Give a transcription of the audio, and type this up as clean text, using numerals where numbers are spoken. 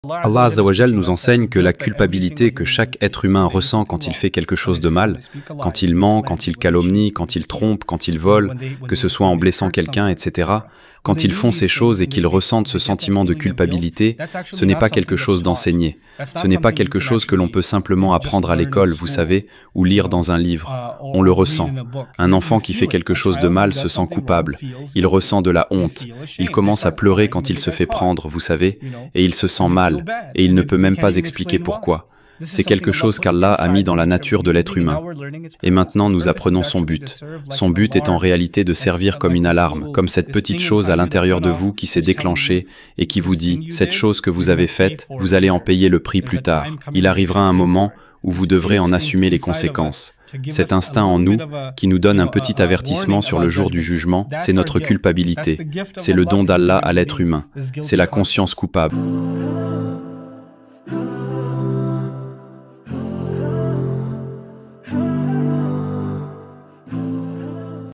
Allah Azza wa Jal nous enseigne que la culpabilité que chaque être humain ressent quand il fait quelque chose de mal, quand il ment, quand il calomnie, quand il trompe, quand il vole, que ce soit en blessant quelqu'un, etc., quand ils font ces choses et qu'ils ressentent ce sentiment de culpabilité, ce n'est pas quelque chose d'enseigné. Ce n'est pas quelque chose que l'on peut simplement apprendre à l'école, vous savez, ou lire dans un livre. On le ressent. Un enfant qui fait quelque chose de mal se sent coupable. Il ressent de la honte. Il commence à pleurer quand il se fait prendre, vous savez, et il se sent mal, et il ne peut même pas expliquer pourquoi. C'est quelque chose qu'Allah a mis dans la nature de l'être humain. Et maintenant, nous apprenons son but. Son but est en réalité de servir comme une alarme, comme cette petite chose à l'intérieur de vous qui s'est déclenchée et qui vous dit « Cette chose que vous avez faite, vous allez en payer le prix plus tard. Il arrivera un moment où vous devrez en assumer les conséquences. » Cet instinct en nous, qui nous donne un petit avertissement sur le jour du jugement, c'est notre culpabilité. C'est le don d'Allah à l'être humain. C'est la conscience coupable.